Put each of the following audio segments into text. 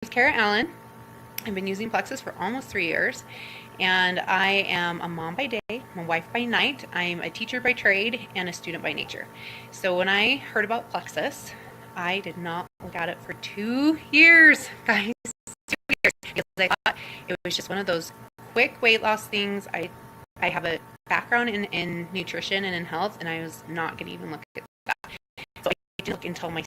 is Kara Allen. I've been using Plexus for almost 3 years, and I am a mom by day, I'm a wife by night. I'm a teacher by trade and a student by nature. So when I heard about Plexus, I did not look at it for 2 years, guys. 2 years, because I thought it was just one of those quick weight loss things. I have a background in nutrition and in health, and I was not going to even look at that. So I didn't look until my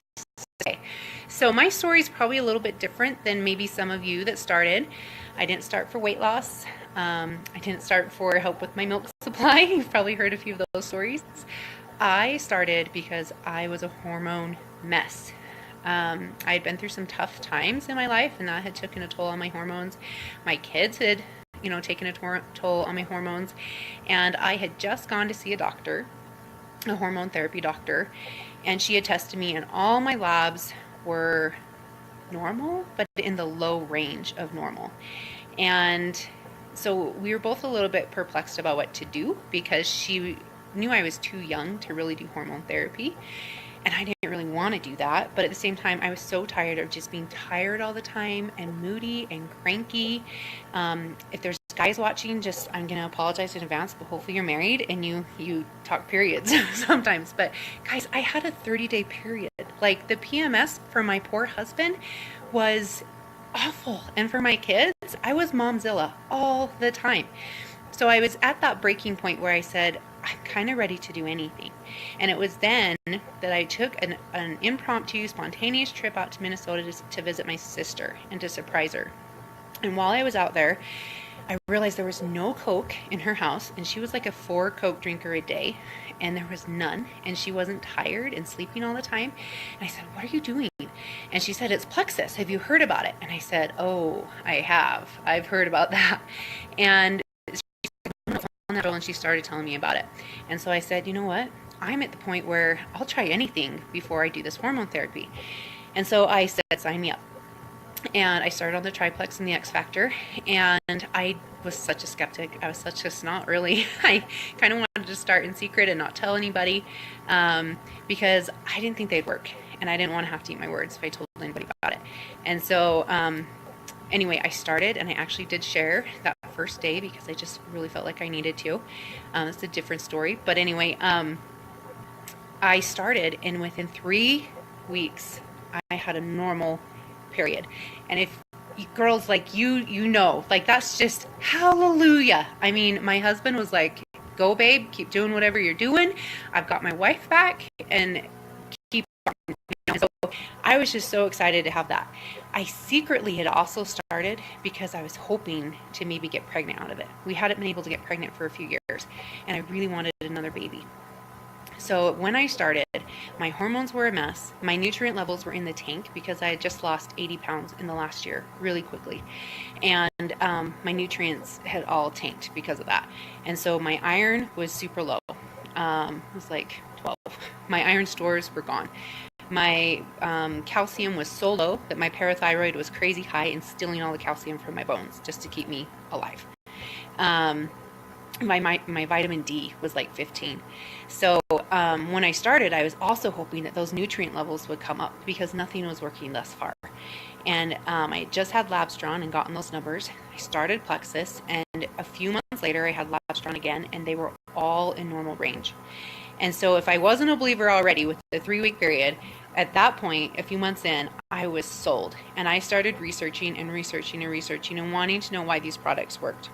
day. So my story is probably a little bit different than maybe some of you that started. I didn't start for weight loss. I didn't start for help with my milk supply. You've probably heard a few of those stories. I started because I was a hormone mess. I had been through some tough times in my life, and that had taken a toll on my hormones. My kids had, taken a toll on my hormones, and I had just gone to see a doctor, a hormone therapy doctor, and she had tested me, and all my labs were normal, but in the low range of normal. And so we were both a little bit perplexed about what to do, because she knew I was too young to really do hormone therapy, and I didn't really want to do that. But at the same time, I was so tired of just being tired all the time and moody and cranky. If there's guys watching, I'm going to apologize in advance, but hopefully you're married and you talk periods sometimes. But guys, I had a 30-day period. Like, the PMS for my poor husband was awful. And for my kids, I was momzilla all the time. So I was at that breaking point where I said, I'm kind of ready to do anything. And it was then that I took an impromptu, spontaneous trip out to Minnesota to visit my sister and to surprise her. And while I was out there, I realized there was no Coke in her house, and she was like a 4 Coke drinker a day, and there was none, and she wasn't tired and sleeping all the time. And I said, what are you doing? And she said, it's Plexus. Have you heard about it? And I said, oh, I have. I've heard about that. And she started telling me about it. And so I said, you know what? I'm at the point where I'll try anything before I do this hormone therapy. And so I said, sign me up. And I started on the Triplex and the X Factor, and I was such a skeptic. I was such a snot, really. I kind of wanted to start in secret and not tell anybody, because I didn't think they'd work, and I didn't want to have to eat my words if I told anybody about it. And so anyway, I started, and I actually did share that first day because I just really felt like I needed to. It's a different story. But anyway, I started, and within 3 weeks, I had a normal period. And if girls like you know, like, that's just hallelujah. I mean, my husband was like, go babe, keep doing whatever you're doing. I've got my wife back, and keep on. So I was just so excited to have that. I secretly had also started because I was hoping to maybe get pregnant out of it. We hadn't been able to get pregnant for a few years, and I really wanted another baby. So when I started, my hormones were a mess. My nutrient levels were in the tank because I had just lost 80 pounds in the last year really quickly. And my nutrients had all tanked because of that. And so my iron was super low. It was like 12. My iron stores were gone. My calcium was so low that my parathyroid was crazy high and stealing all the calcium from my bones just to keep me alive. My vitamin D was like 15. So when I started, I was also hoping that those nutrient levels would come up because nothing was working thus far. And I just had labs drawn and gotten those numbers. I started Plexus, and a few months later, I had labs drawn again, and they were all in normal range. And so if I wasn't a believer already with the 3-week period, at that point, a few months in, I was sold. And I started researching and wanting to know why these products worked.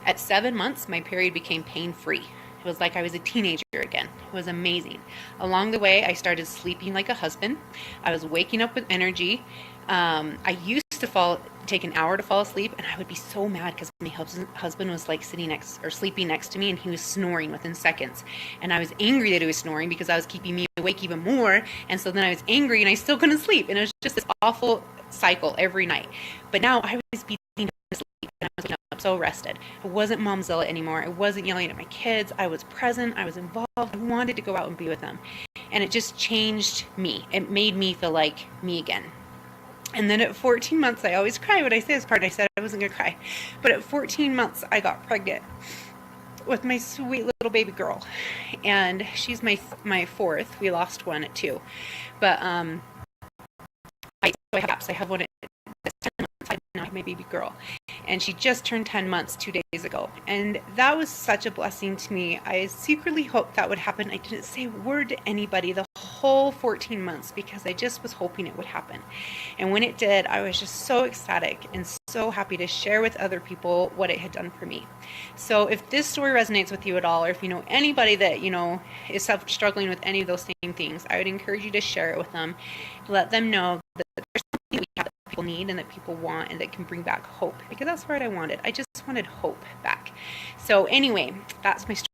At 7 months, my period became pain-free. It was like I was a teenager again. It was amazing. Along the way, I started sleeping like a husband. I was waking up with energy. I used to take an hour to fall asleep, and I would be so mad because my husband was like sleeping next to me, and he was snoring within seconds. And I was angry that he was snoring because I was keeping me awake even more. And so then I was angry, and I still couldn't sleep. And it was just this awful cycle every night. But now I was beating to sleep, and I was waking up so rested. I wasn't momzilla anymore. I wasn't yelling at my kids. I was present. I was involved. I wanted to go out and be with them. And it just changed me. It made me feel like me again. And then at 14 months, I always cry when I say this part. I said I wasn't going to cry. But at 14 months, I got pregnant with my sweet little baby girl. And she's my fourth. We lost one at 2. But I have one at have my baby girl. And she just turned 10 months 2 days ago. And that was such a blessing to me. I secretly hoped that would happen. I didn't say a word to anybody the whole 14 months because I just was hoping it would happen. And when it did, I was just so ecstatic and so happy to share with other people what it had done for me. So if this story resonates with you at all, or if you know anybody that, is struggling with any of those same things, I would encourage you to share it with them. Let them know that there's something we have that people need and that people want and that can bring back hope, because that's what I wanted. I just wanted hope back. So anyway, that's my story.